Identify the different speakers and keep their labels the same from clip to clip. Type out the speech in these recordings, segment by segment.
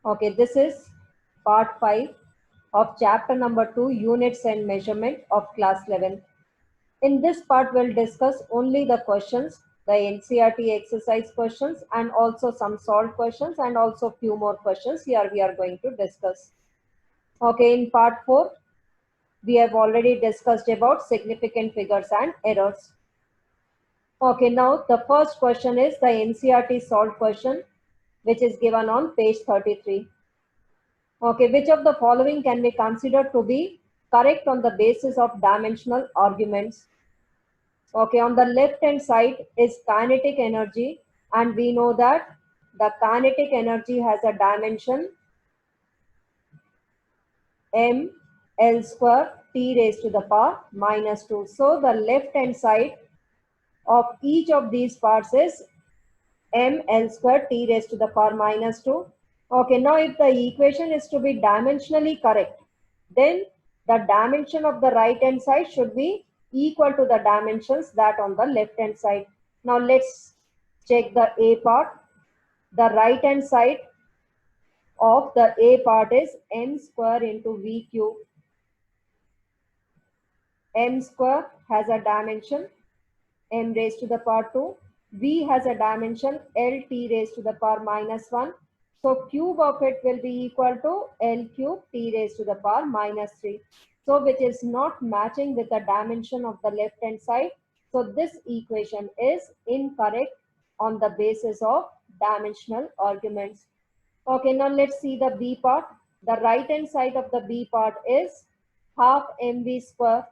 Speaker 1: Okay, this is part 5 of chapter number 2, Units and Measurement of class 11. In this part, we'll discuss only the questions, the NCERT exercise questions, and also some solved questions, and also few more questions here we are going to discuss. Okay, in part 4, we have already discussed about significant figures and errors. Okay, now the first question is the NCERT solved question, which is given on page 33. Okay, which of the following can be considered to be correct on the basis of dimensional arguments? Okay, on the left hand side is kinetic energy, and we know that the kinetic energy has a dimension m L square T raised to the power minus 2. So the left hand side of each of these parts is m L square T raised to the power minus 2. Okay, now if the equation is to be dimensionally correct, then the dimension of the right hand side should be equal to the dimensions that on the left hand side. Now let's check the A part. The right hand side of the A part is m square into v cube. M square has a dimension m raised to the power 2. V has a dimension Lt raised to the power minus 1. So cube of it will be equal to L cube T raised to the power minus 3. So which is not matching with the dimension of the left hand side. So this equation is incorrect on the basis of dimensional arguments. Okay, now let's see the B part. The right hand side of the B part is half mv square.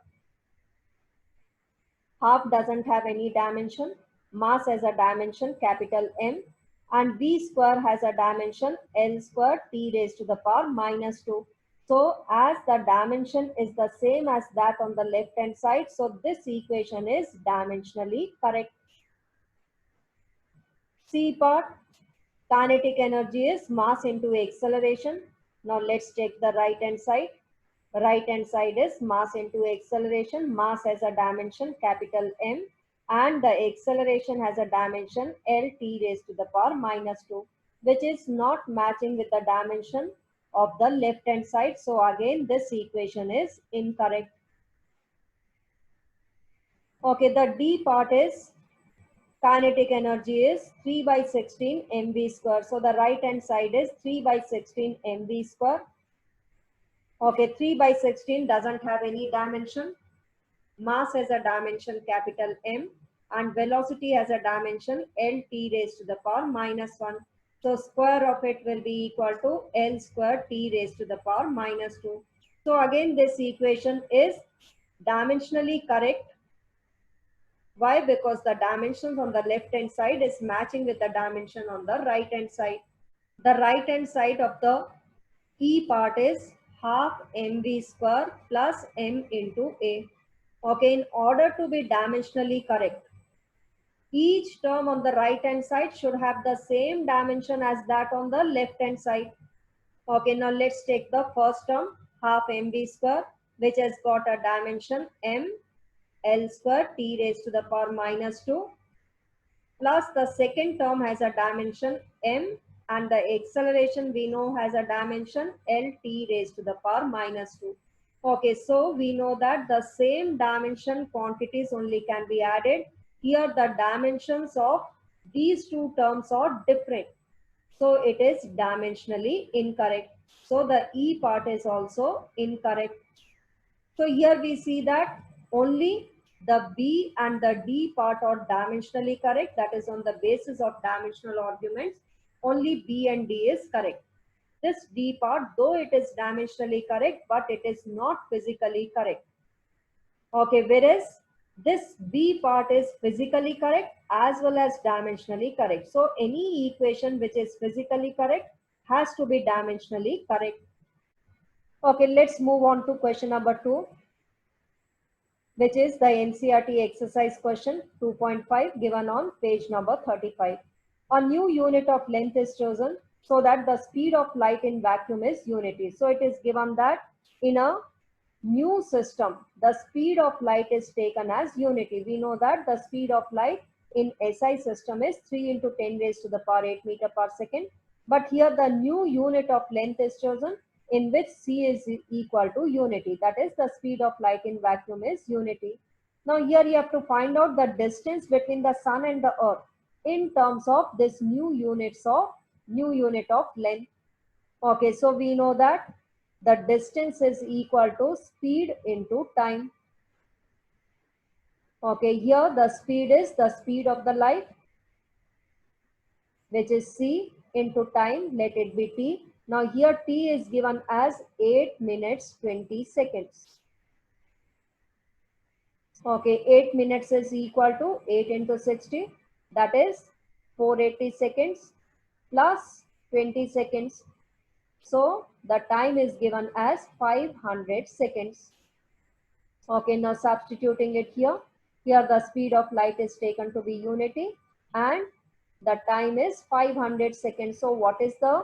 Speaker 1: Half doesn't have any dimension. Mass has a dimension capital M, and V square has a dimension L square T raised to the power minus 2. So as the dimension is the same as that on the left hand side, so this equation is dimensionally correct. C part, kinetic energy is mass into acceleration. Now let's check the right hand side. Right hand side is mass into acceleration. Mass has a dimension capital M, and the acceleration has a dimension L T raised to the power minus 2, which is not matching with the dimension of the left hand side. So again this equation is incorrect. Okay, the D part is kinetic energy is 3 by 16 mv square. So the right hand side is 3 by 16 mv square. Okay, 3 by 16 doesn't have any dimension. Mass has a dimension capital M, and velocity has a dimension L T raised to the power minus 1. So square of it will be equal to L square T raised to the power minus 2. So again this equation is dimensionally correct. Why? Because the dimensions on the left hand side is matching with the dimension on the right hand side. The right hand side of the E part is half mv square plus m into a. Okay, in order to be dimensionally correct, each term on the right hand side should have the same dimension as that on the left hand side. Okay, now let's take the first term, half mv square, which has got a dimension m L square T raised to the power minus 2, plus the second term has a dimension m, and the acceleration we know has a dimension L T raised to the power minus 2. Okay, so we know that the same dimension quantities only can be added. Here the dimensions of these two terms are different. So it is dimensionally incorrect. So the E part is also incorrect. So here we see that only the B and the D part are dimensionally correct. That is on the basis of dimensional arguments. Only B and D is correct. This D part, though it is dimensionally correct, but it is not physically correct. Okay, whereas this B part is physically correct as well as dimensionally correct. So any equation which is physically correct has to be dimensionally correct. Okay, let's move on to question number 2, which is the NCERT exercise question 2.5 given on page number 35. A new unit of length is chosen so that the speed of light in vacuum is unity. So it is given that in a new system, the speed of light is taken as unity. We know that the speed of light in SI system is 3 into 10 raised to the power 8 meter per second. But here the new unit of length is chosen, in which c is equal to unity. That is, the speed of light in vacuum is unity. Now here you have to find out the distance between the sun and the earth in terms of this new unit of length. Okay, so we know that the distance is equal to speed into time. Okay, here the speed is the speed of the light, which is c, into time, let it be t. Now here t is given as 8 minutes 20 seconds. Okay, 8 minutes is equal to 8 into 60, that is 480 seconds plus 20 seconds. So the time is given as 500 seconds. Okay, now substituting it here. Here the speed of light is taken to be unity and the time is 500 seconds. So what is the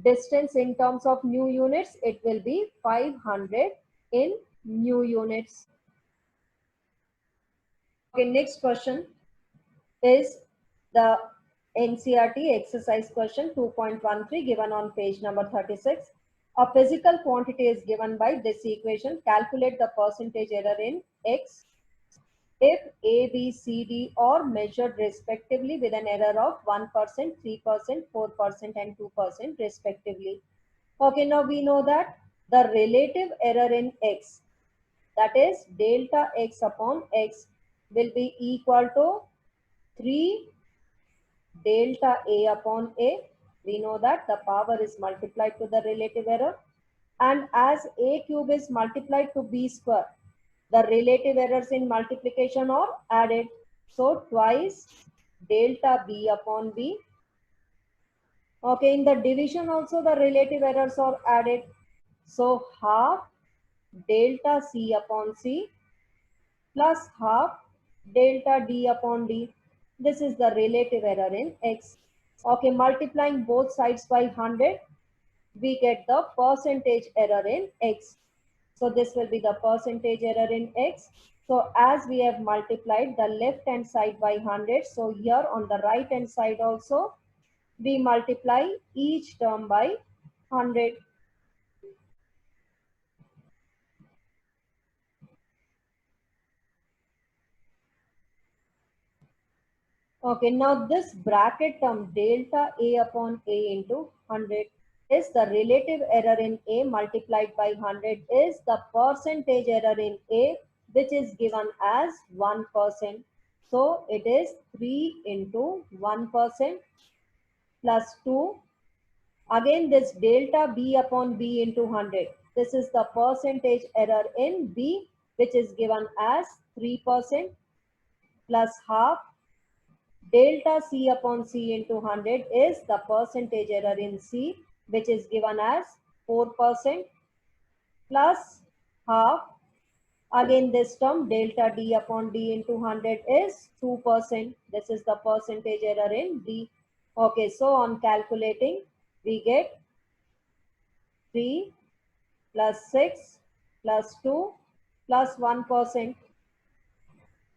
Speaker 1: distance in terms of new units? It will be 500 in new units. Okay, next question is the NCERT exercise question 2.13 given on page number 36. A physical quantity is given by this equation. Calculate the percentage error in X if A, B, C, D are measured respectively with an error of 1%, 3%, 4% and 2% respectively. Okay, now we know that the relative error in X, that is delta X upon X, will be equal to 3 delta A upon A. We know that the power is multiplied to the relative error, and as A cube is multiplied to B square, the relative errors in multiplication are added. So twice delta B upon B. Okay, in the division also the relative errors are added. So half delta C upon C plus half delta D upon D. This is the relative error in X. Okay, multiplying both sides by 100, we get the percentage error in X. So this will be the percentage error in X. So as we have multiplied the left hand side by 100, so here on the right hand side also, we multiply each term by 100. Okay, now this bracket term delta A upon A into 100 is the relative error in A multiplied by 100 is the percentage error in A, which is given as 1%. So it is 3 into 1% plus 2. Again this delta B upon B into 100. This is the percentage error in B, which is given as 3% plus half. Delta C upon C into 100 is the percentage error in C, which is given as 4% plus half. Again this term delta D upon D into 100 is 2%. This is the percentage error in D. Okay, so on calculating, we get 3 plus 6 plus 2 plus 1%.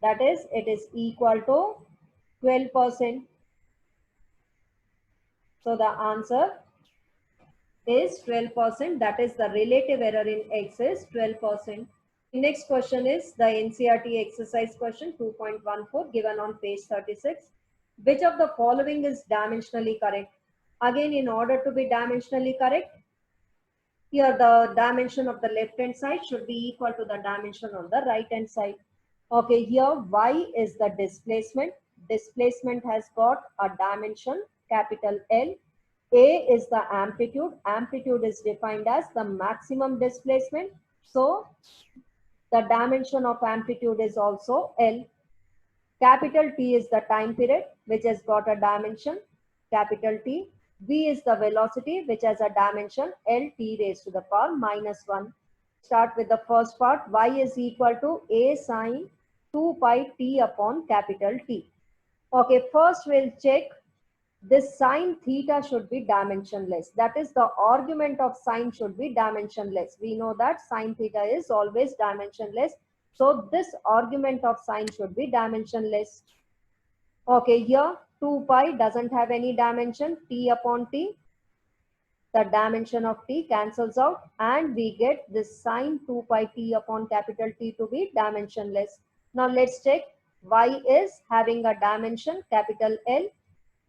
Speaker 1: That is, it is equal to 12%. So the answer is 12%. That is, the relative error in X is 12%. Next question is the NCERT exercise question 2.14 given on page 36. Which of the following is dimensionally correct? Again, in order to be dimensionally correct, here the dimension of the left hand side should be equal to the dimension on the right hand side. Okay, here Y is the displacement. Displacement has got a dimension capital L. A is the amplitude. Amplitude is defined as the maximum displacement. So the dimension of amplitude is also L. Capital T is the time period, which has got a dimension capital T. V is the velocity, which has a dimension L t raised to the power minus 1. Start with the first part. Y is equal to A sine 2 pi t upon capital T. Okay, first we'll check this sine theta should be dimensionless. That is, the argument of sine should be dimensionless. We know that sine theta is always dimensionless. So this argument of sine should be dimensionless. Okay, here 2 pi doesn't have any dimension, t upon t. The dimension of t cancels out and we get this sine 2 pi t upon capital T to be dimensionless. Now let's check. Y is having a dimension capital L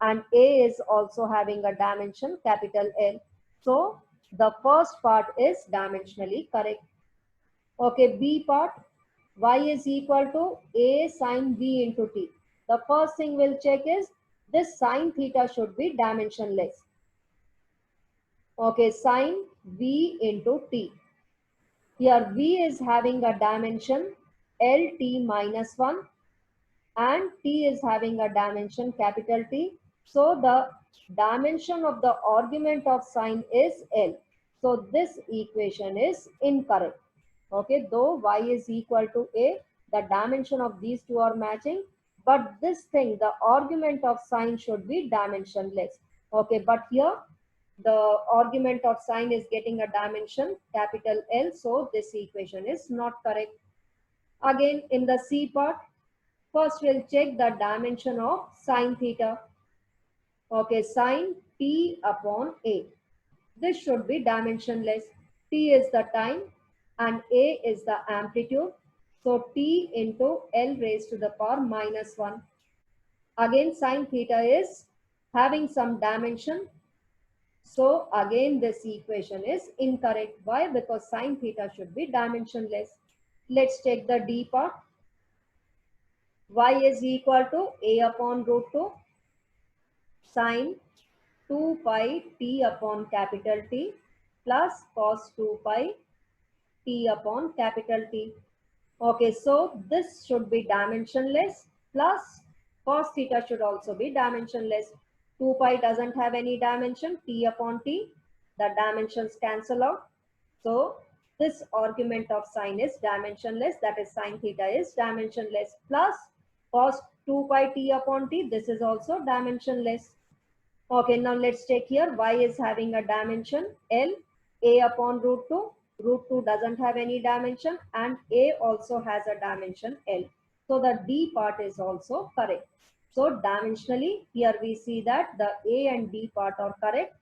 Speaker 1: and A is also having a dimension capital L. So the first part is dimensionally correct. Okay, B part. Y is equal to A sine V into T. The first thing we'll check is this sine theta should be dimensionless. Okay, sine V into T. Here V is having a dimension LT minus 1 and T is having a dimension capital T. So the dimension of the argument of sine is L. So this equation is incorrect. Okay, though Y is equal to A, the dimension of these two are matching, but this thing, the argument of sine should be dimensionless. Okay, but here the argument of sine is getting a dimension capital L, so this equation is not correct. Again, in the C part, first we'll check the dimension of sine theta. Okay, sine t upon A. This should be dimensionless. T is the time and A is the amplitude. So T into L raised to the power minus 1. Again, sine theta is having some dimension. So again, this equation is incorrect. Why? Because sine theta should be dimensionless. Let's take the D part. Y is equal to A upon root 2 sine 2 pi T upon capital T plus cos 2 pi T upon capital T. Okay, so this should be dimensionless plus cos theta should also be dimensionless. 2 pi doesn't have any dimension, T upon T, the dimensions cancel out. So this argument of sine is dimensionless, that is sine theta is dimensionless, plus cos 2 pi T upon T, this is also dimensionless. Okay, now let's take here, Y is having a dimension L, A upon root 2. Root 2 doesn't have any dimension and A also has a dimension L. So the D part is also correct. So dimensionally, here we see that the A and D part are correct.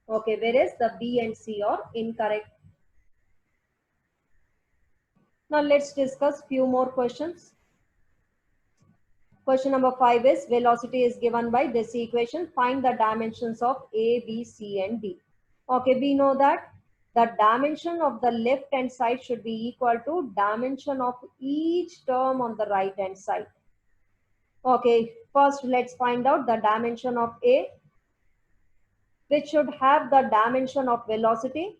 Speaker 1: Okay, whereas the B and C are incorrect. Now let's discuss few more questions. Question number 5 is velocity is given by this equation. Find the dimensions of A, B, C and D. Okay, we know that the dimension of the left hand side should be equal to dimension of each term on the right hand side. Okay, first let's find out the dimension of A, which should have the dimension of velocity.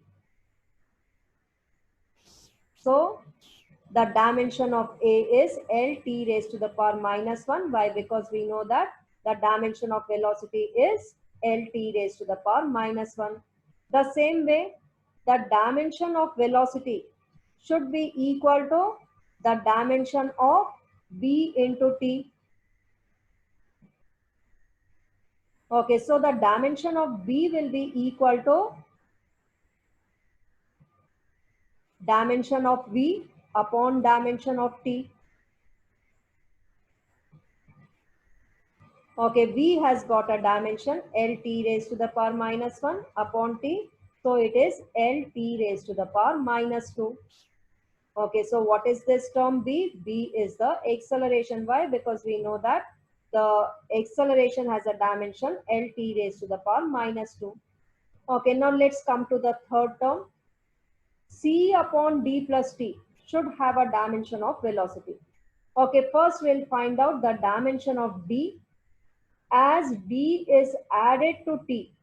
Speaker 1: So the dimension of A is Lt raised to the power minus 1. Why? Because we know that the dimension of velocity is Lt raised to the power minus 1. The same way, the dimension of velocity should be equal to the dimension of B into T. Okay, so the dimension of B will be equal to dimension of V upon dimension of T. Okay, V has got a dimension Lt raised to the power minus 1 upon T. So it is Lt raised to the power minus 2. Okay, so what is this term B? B is the acceleration. Why? Because we know that the acceleration has a dimension Lt raised to the power minus 2. Okay, now let's come to the third term. C upon D plus T should have a dimension of velocity. Okay, first we'll find out the dimension of D. As D is added to T,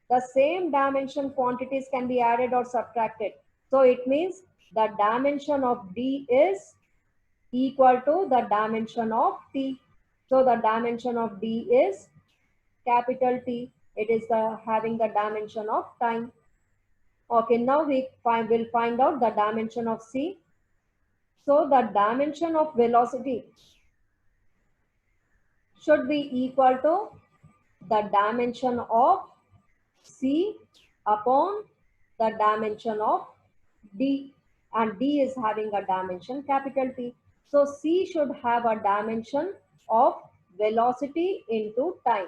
Speaker 1: the same dimension quantities can be added or subtracted. So it means the dimension of D is equal to the dimension of T. So the dimension of D is capital T. It is having the dimension of time. Okay, now we will find out the dimension of C. So the dimension of velocity should be equal to the dimension of C upon the dimension of D, and D is having a dimension capital T. So C should have a dimension of velocity into time.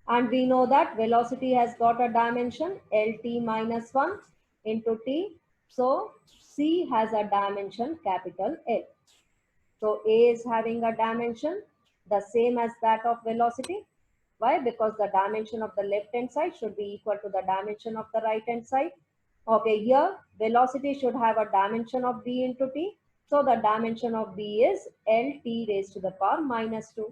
Speaker 1: And we know that velocity has got a dimension LT minus 1 into T. So C has a dimension capital L. So A is having a dimension the same as that of velocity. Why? Because the dimension of the left hand side should be equal to the dimension of the right hand side. Okay, here velocity should have a dimension of B into T. So the dimension of B is LT raised to the power minus 2.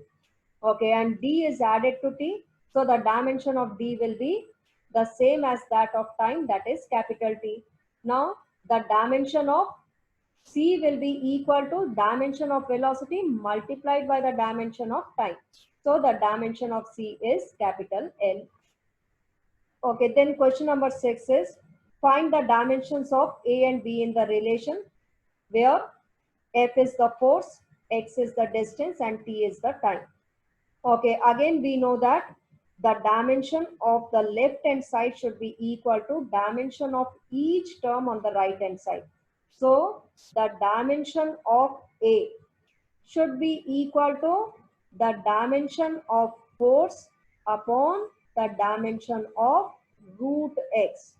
Speaker 1: Okay, and D is added to T. So the dimension of D will be the same as that of time, that is capital T. Now the dimension of C will be equal to dimension of velocity multiplied by the dimension of time. So the dimension of C is capital L. Okay, then question number 6 is find the dimensions of A and B in the relation where F is the force, X is the distance and T is the time. Okay, again we know that the dimension of the left hand side should be equal to dimension of each term on the right hand side. So the dimension of A should be equal to the dimension of force upon the dimension of root x.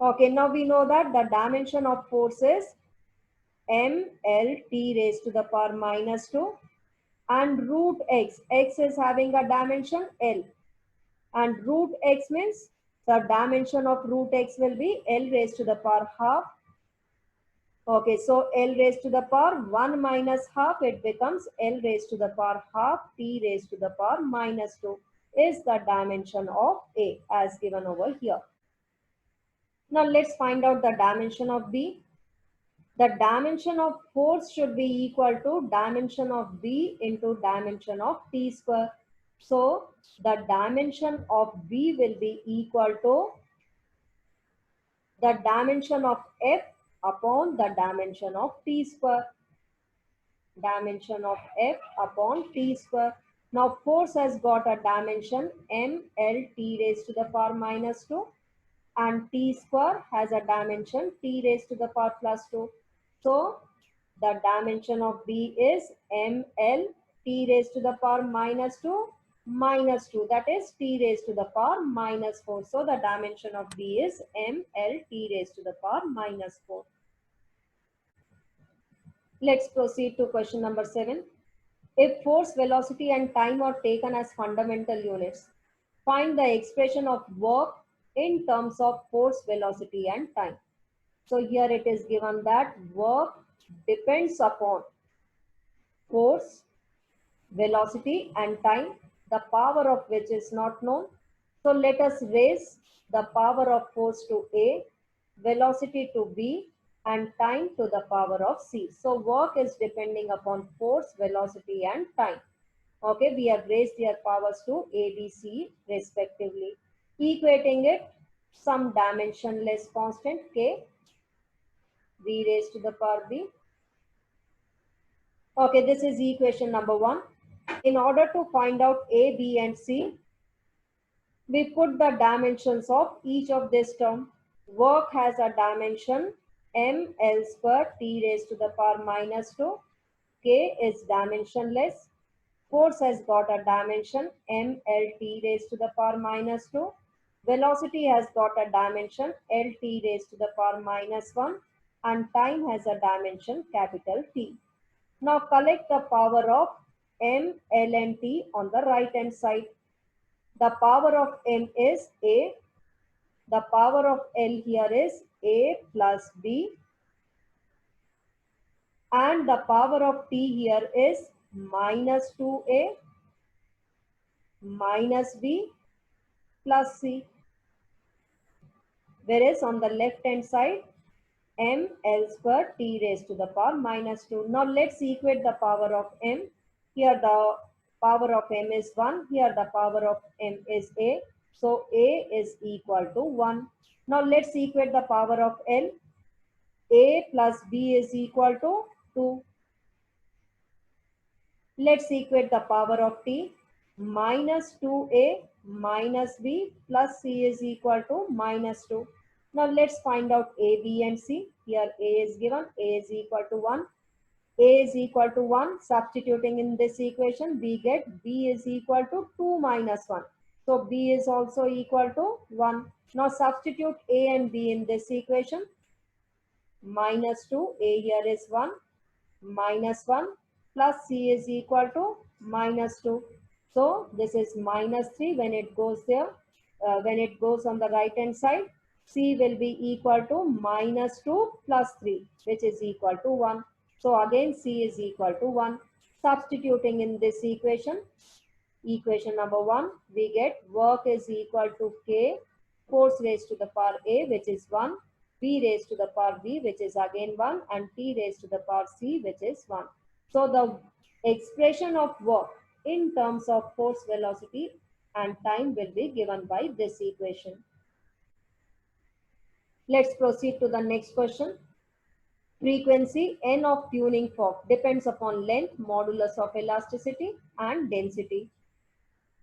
Speaker 1: Okay, now we know that the dimension of force is mlt raised to the power minus 2 and root x. X is having a dimension L and root x means the dimension of root x will be L raised to the power half. Okay, so L raised to the power 1 minus half, it becomes L raised to the power half T raised to the power minus 2 is the dimension of A as given over here. Now let's find out the dimension of B. The dimension of force should be equal to dimension of B into dimension of T square. So the dimension of B will be equal to the dimension of F upon the dimension of T square. Dimension of F upon T square. Now force has got a dimension mlt raised to the power minus 2 and T square has a dimension T raised to the power plus 2. So the dimension of B is ml T raised to the power minus 2 minus 2, that is T raised to the power minus 4. So the dimension of B is ml T raised to the power minus 4. Let's proceed to question number 7. If force, velocity and time are taken as fundamental units, find the expression of work in terms of force, velocity and time. So here it is given that work depends upon force, velocity and time, the power of which is not known. So let us raise the power of force to A, velocity to B and time to the power of C. So work is depending upon force, velocity and time. Okay, we have raised their powers to A, B, C respectively. Equating it, some dimensionless constant K, V raised to the power B. Okay, this is equation number 1. In order to find out A, B and C, we put the dimensions of each of this term. Work has a dimension ml square T raised to the power minus 2. K is dimensionless. Force has got a dimension mlt raised to the power minus 2. Velocity has got a dimension lt raised to the power minus 1 and time has a dimension capital T. Now collect the power of m, l and t on the right hand side. The power of m is a. The power of l here is a plus b. And the power of t here is minus 2a minus b plus c. Whereas on the left hand side, m l square t raised to the power minus 2. Now let's equate the power of m. Here the power of m is 1. Here the power of m is a. So a is equal to 1. Now let's equate the power of l. A plus b is equal to 2. Let's equate the power of t. Minus 2a minus b plus c is equal to minus 2. Now let's find out a, b and c. Here a is given, a is equal to 1. A is equal to 1. Substituting in this equation, we get b is equal to 2 minus 1. So B is also equal to 1. Now substitute A and B in this equation. Minus 2, A here is 1, minus 1 plus C is equal to minus 2. So this is minus 3 when it goes there. When it goes on the right hand side, C will be equal to minus 2 plus 3, which is equal to 1. So again C is equal to 1. Substituting in this equation, equation number 1, we get work is equal to K, force raised to the power A, which is 1, B raised to the power B, which is again 1, and T raised to the power C, which is 1. So the expression of work in terms of force, velocity, and time will be given by this equation. Let's proceed to the next question. Frequency N of tuning fork depends upon length, modulus of elasticity, and density.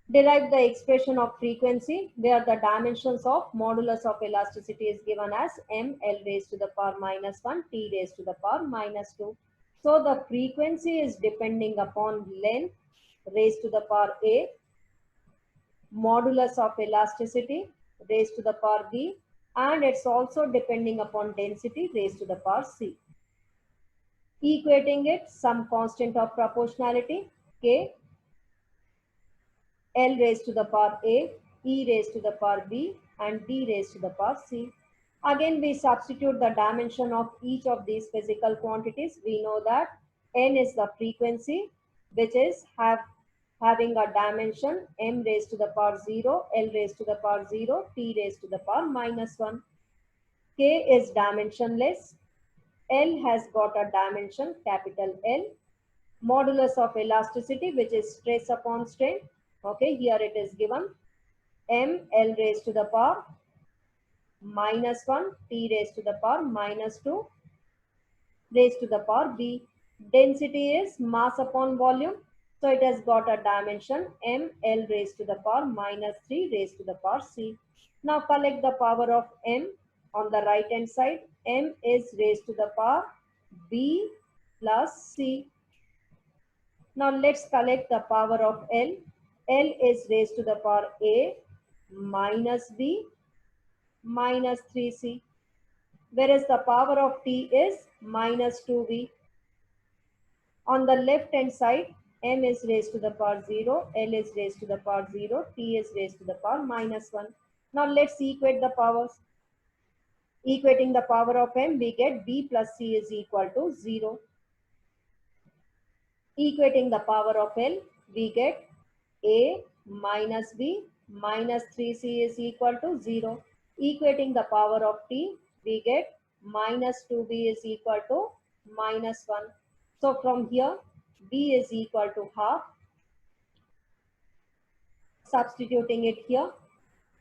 Speaker 1: Derive the expression of frequency where the dimensions of modulus of elasticity is given as m L raised to the power minus 1 T raised to the power minus 2. So the frequency is depending upon length raised to the power A, modulus of elasticity raised to the power B, and it's also depending upon density raised to the power C. Equating it, some constant of proportionality K, L raised to the power A, E raised to the power B, and D raised to the power C. Again, we substitute the dimension of each of these physical quantities. We know that N is the frequency, which is having a dimension m raised to the power 0, L raised to the power 0, T raised to the power minus 1. K is dimensionless. L has got a dimension, capital L. Modulus of elasticity, which is stress upon strain. Okay, here it is given m L raised to the power minus 1 T raised to the power minus 2 raised to the power B. Density is mass upon volume. So it has got a dimension m L raised to the power minus 3 raised to the power C. Now collect the power of m on the right hand side. M is raised to the power B plus C. Now let's collect the power of L. L is raised to the power A minus B minus 3C. Whereas the power of T is minus 2B. On the left hand side, M is raised to the power 0, L is raised to the power 0, T is raised to the power minus 1. Now let's equate the powers. Equating the power of M, we get B plus C is equal to 0. Equating the power of L, we get A minus B minus 3C is equal to 0. Equating the power of T, we get minus 2B is equal to minus 1. So from here, B is equal to half. Substituting it here,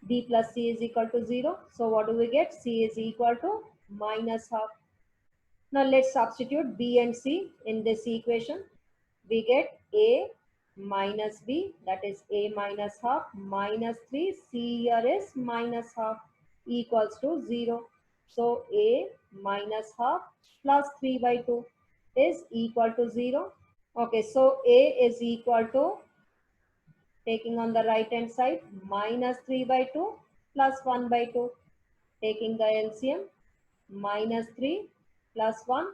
Speaker 1: B plus C is equal to 0. So what do we get? C is equal to minus half. Now let's substitute B and C in this equation. We get A minus B, that is A minus half, minus 3, C here is minus half, equals to 0. So A minus half plus 3 by 2 is equal to 0. Okay, so A is equal to, taking on the right hand side, minus 3 by 2 plus 1 by 2. Taking the LCM, minus 3 plus 1,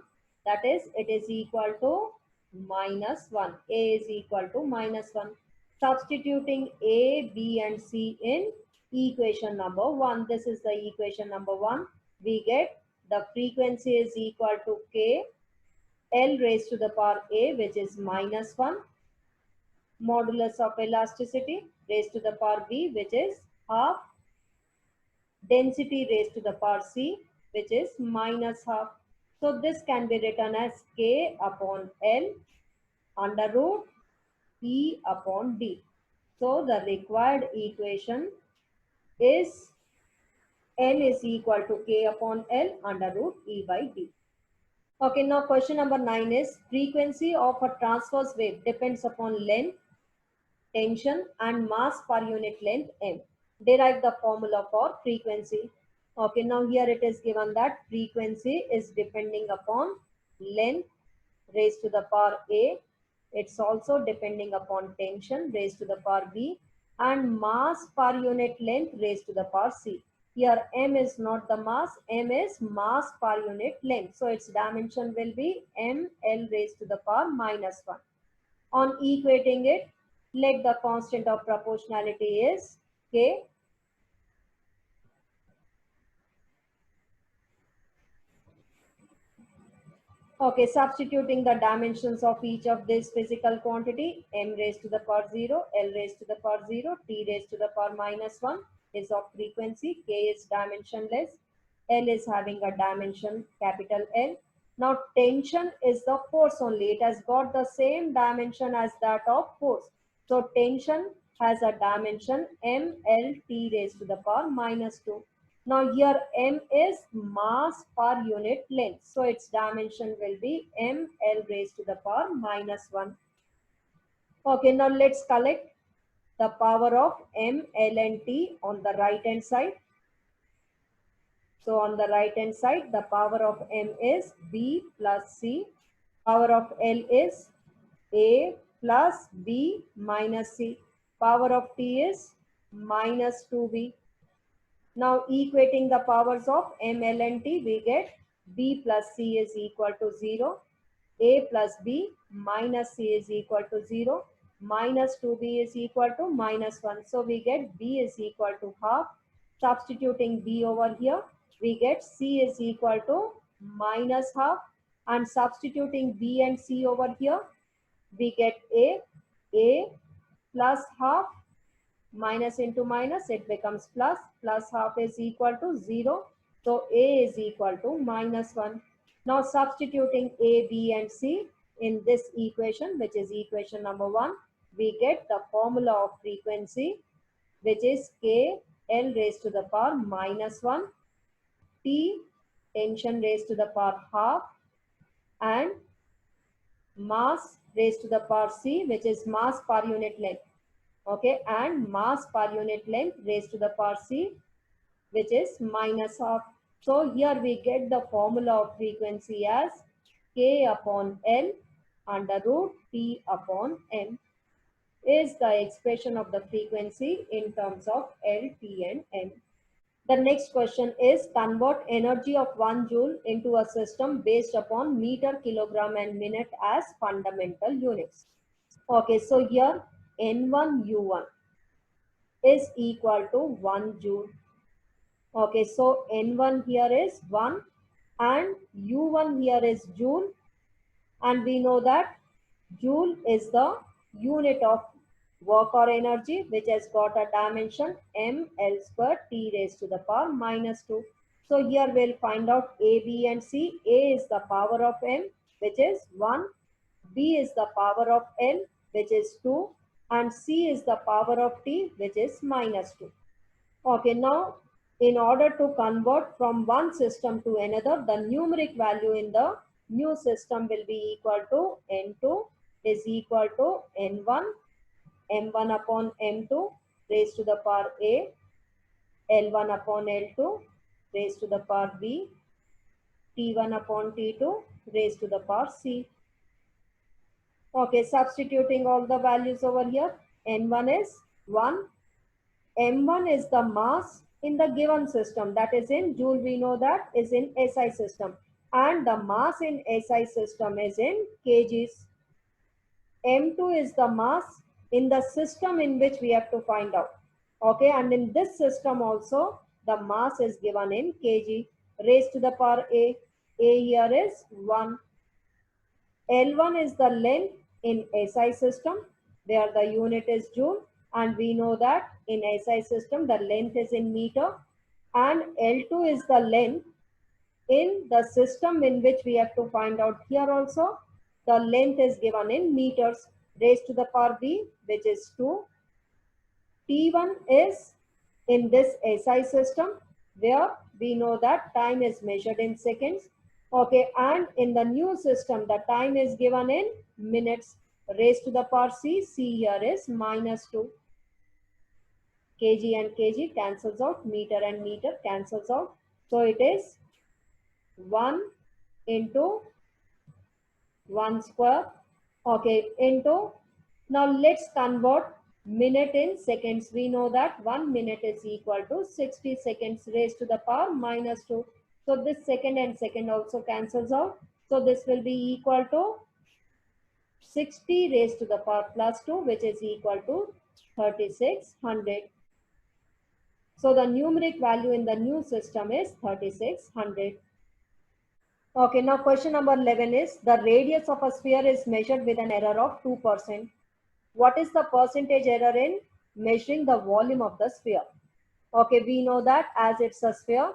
Speaker 1: that is, it is equal to minus 1. A is equal to minus 1. Substituting A, B and C in equation number 1. This is the equation number 1. We get the frequency is equal to K, L raised to the power A, which is minus 1. Modulus of elasticity raised to the power B, which is half. Density raised to the power C, which is minus half. So this can be written as K upon L under root E upon D. So the required equation is N is equal to K upon L under root E by D. Okay, now question number 9 is frequency of a transverse wave depends upon length, tension and mass per unit length m. Derive the formula for frequency. Okay, now here it is given that frequency is depending upon length raised to the power A. It's also depending upon tension raised to the power B and mass per unit length raised to the power c. Here m is not the mass, m is mass per unit length. So its dimension will be ml raised to the power minus 1. On equating it, let the constant of proportionality is k. Okay, substituting the dimensions of each of this physical quantity, m raised to the power 0, L raised to the power 0, T raised to the power minus 1 is of frequency, K is dimensionless, L is having a dimension capital L. Now tension is the force only. It has got the same dimension as that of force. So tension has a dimension mLT raised to the power minus 2. Now here m is mass per unit length. So its dimension will be ml raised to the power minus 1. Okay, now let's collect the power of m, l and t on the right hand side. So on the right hand side, the power of m is b plus c. Power of l is a plus b minus c. Power of t is minus 2b. Now equating the powers of m, l and t, we get b plus c is equal to 0. A plus b minus c is equal to 0. Minus 2b is equal to minus 1. So we get b is equal to half. Substituting b over here, we get c is equal to minus half. And substituting b and c over here, we get a plus half, minus into minus, it becomes plus, plus half is equal to 0. So a is equal to minus 1. Now substituting a, b and c in this equation, which is equation number 1, we get the formula of frequency, which is k L raised to the power minus 1, T tension raised to the power half, and mass raised to the power c, which is mass per unit length. Okay, and mass per unit length raised to the power c, which is minus half. So here we get the formula of frequency as k upon L under root T upon M is the expression of the frequency in terms of L, T and M. The next question is convert energy of 1 joule into a system based upon meter, kilogram and minute as fundamental units. Okay, so here N1 U1 is equal to 1 joule. Okay, so N1 here is 1 and U1 here is joule, and we know that joule is the unit of work or energy which has got a dimension ml square T raised to the power minus 2. So here we'll find out A, B and C. A is the power of M, which is 1. B is the power of L, which is 2. And C is the power of T, which is minus 2. Okay, now in order to convert from one system to another, the numeric value in the new system will be equal to N2 is equal to N1, M1 upon M2 raised to the power A, L1 upon L2 raised to the power B, T1 upon T2 raised to the power C. Okay, substituting all the values over here, N1 is 1, M1 is the mass in the given system, that is in joule, we know that is in SI system, and the mass in SI system is in kgs. M2 is the mass in the system in which we have to find out. Okay, and in this system also the mass is given in kg raised to the power A. A here is 1. L1 is the length in SI system where the unit is joule, and we know that in SI system the length is in meter, and L2 is the length in the system in which we have to find out. Here also the length is given in meters raised to the power B, which is 2. T1 is in this SI system where we know that time is measured in seconds. Okay, and in the new system the time is given in minutes raised to the power C. C here is minus 2. Kg and kg cancels out, meter and meter cancels out. So it is 1 into 1 square. Okay, into, now let's convert minute in seconds. We know that 1 minute is equal to 60 seconds raised to the power minus 2. So this second and second also cancels out. So this will be equal to 60 raised to the power plus 2, which is equal to 3600. So the numeric value in the new system is 3600. Okay, now question number 11 is the radius of a sphere is measured with an error of 2%. What is the percentage error in measuring the volume of the sphere? Okay, we know that as it's a sphere,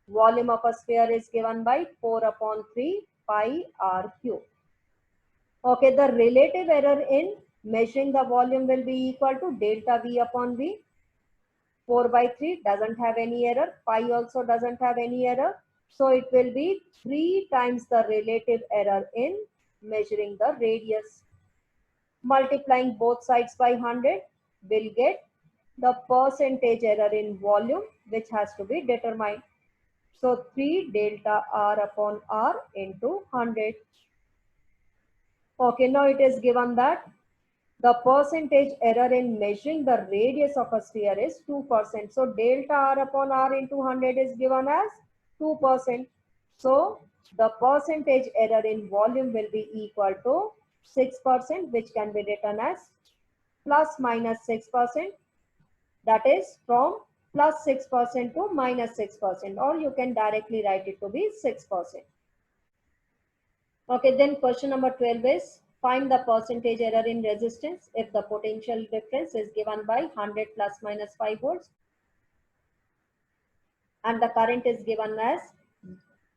Speaker 1: volume of a sphere is given by 4 upon 3 pi r cube. Okay, the relative error in measuring the volume will be equal to delta V upon V. 4 by 3 doesn't have any error. Pi also doesn't have any error. So it will be 3 times the relative error in measuring the radius. Multiplying both sides by 100 will get the percentage error in volume, which has to be determined. So 3 delta R upon R into 100. Okay, now it is given that the percentage error in measuring the radius of a sphere is 2%. So delta R upon R into 100 is given as 2%. So the percentage error in volume will be equal to 6%, which can be written as plus minus 6%. That is from plus 6% to minus 6%, or you can directly write it to be 6%. Okay, then question number 12 is find the percentage error in resistance if the potential difference is given by 100 plus minus 5 volts and the current is given as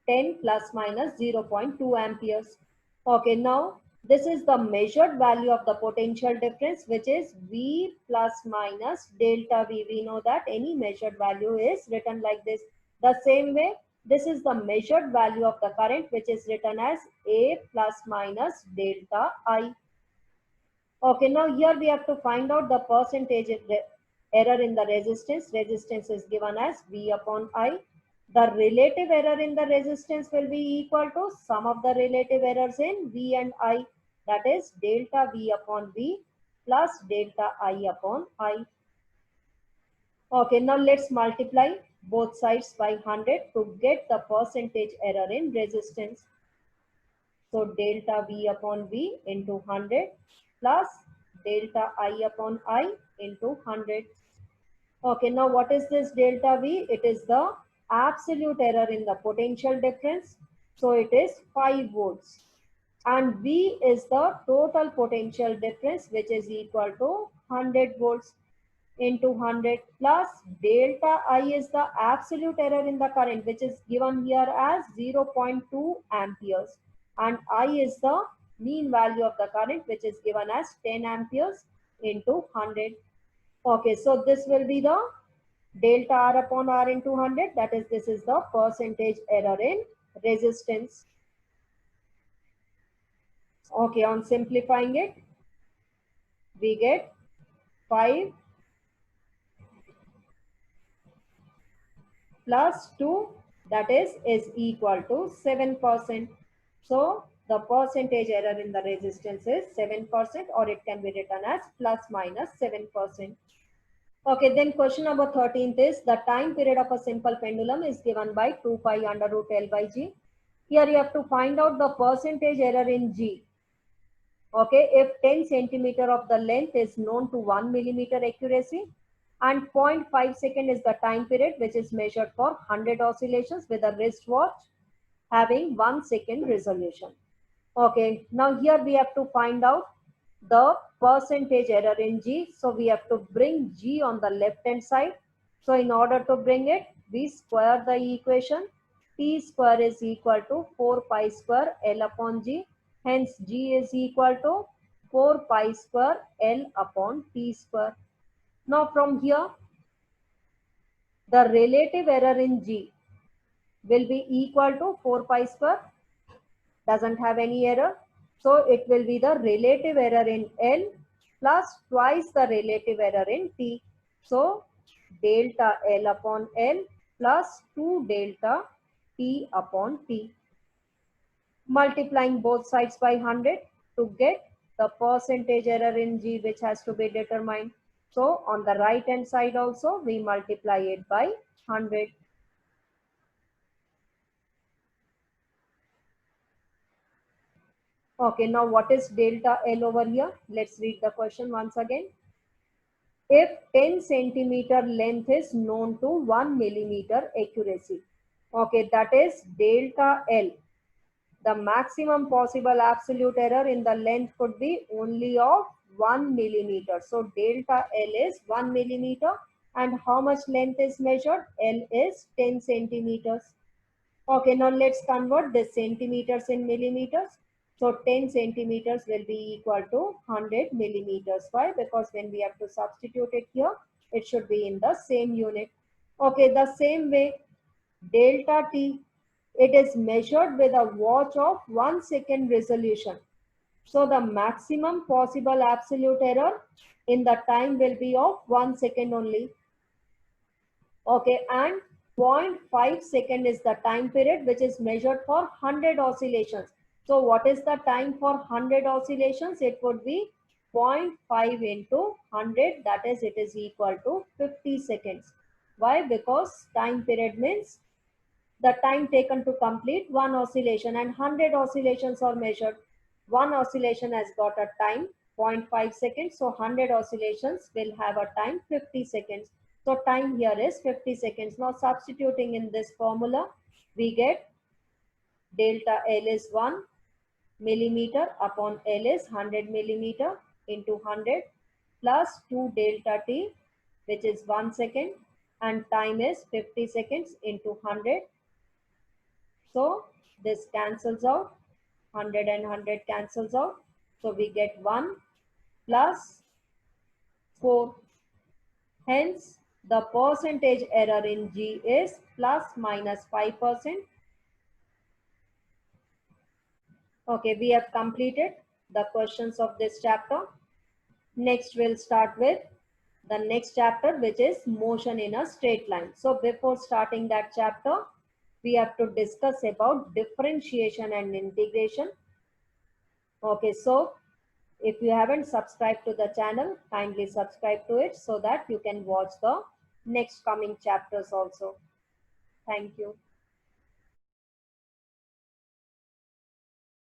Speaker 1: 10 plus minus 0.2 amperes. Okay, now this is the measured value of the potential difference, which is V plus minus delta V. We know that any measured value is written like this. The same way, this is the measured value of the current, which is written as A plus minus delta I. Okay, now here we have to find out the percentage error in the resistance. Resistance is given as V upon I. The relative error in the resistance will be equal to sum of the relative errors in V and I. That is delta V upon V plus delta I upon I. Okay, now let's multiply both sides by 100 to get the percentage error in resistance. So delta V upon V into 100 plus delta I upon I into 100. Okay, now what is this delta V? It is the absolute error in the potential difference. So it is 5 volts. And V is the total potential difference, which is equal to 100 volts into 100 plus delta I is the absolute error in the current, which is given here as 0.2 amperes, and I is the mean value of the current, which is given as 10 amperes into 100. Okay, so this will be the delta R upon R into 100. That is, this is the percentage error in resistance. Okay, on simplifying it, we get 5 plus 2, that is equal to 7%. So the percentage error in the resistance is 7%, or it can be written as plus minus 7%. Okay, then question number 13th is the time period of a simple pendulum is given by 2 pi under root L by G. Here you have to find out the percentage error in G. Okay, if 10 centimeter of the length is known to 1 millimeter accuracy, and 0.5 second is the time period which is measured for 100 oscillations with a wristwatch having 1 second resolution. Okay, now here we have to find out the percentage error in G. So we have to bring G on the left hand side. So in order to bring it, we square the equation. T square is equal to 4 pi square L upon G. Hence G is equal to 4 pi square L upon T square. Now from here, the relative error in G will be equal to 4 pi square. Doesn't have any error. So it will be the relative error in L plus twice the relative error in T. So delta L upon L plus 2 delta T upon T. Multiplying both sides by 100 to get the percentage error in G, which has to be determined. So on the right hand side also, we multiply it by 100. Okay, now what is delta L over here? Let's read the question once again. If 10 centimeter length is known to 1 millimeter accuracy. Okay, that is delta L. The maximum possible absolute error in the length could be only of 1 millimeter. So delta L is 1 millimeter, and how much length is measured? L is 10 centimeters. Okay, now let's convert the centimeters in millimeters. So 10 centimeters will be equal to 100 millimeters. Why? Because when we have to substitute it here, it should be in the same unit. Okay, the same way, delta T, it is measured with a watch of 1 second resolution. So the maximum possible absolute error in the time will be of 1 second only. Okay, and 0.5 second is the time period which is measured for 100 oscillations. So what is the time for 100 oscillations? It would be 0.5 into 100, that is, it is equal to 50 seconds. Why? Because time period means the time taken to complete one oscillation, and 100 oscillations are measured. One oscillation has got a time 0.5 seconds, so 100 oscillations will have a time 50 seconds. So time here is 50 seconds. Now substituting in this formula, we get delta L is 1 millimeter upon L is 100 millimeter into 100 plus 2 delta T, which is 1 second, and time is 50 seconds into 100. So this cancels out, 100 and 100 cancels out. So we get 1 plus 4. Hence, the percentage error in G is plus minus 5%. Okay, we have completed the questions of this chapter. Next, we'll start with the next chapter, which is motion in a straight line. So before starting that chapter, we have to discuss about differentiation and integration. Okay, so if you haven't subscribed to the channel, kindly subscribe to it so that you can watch the next coming chapters also. Thank you.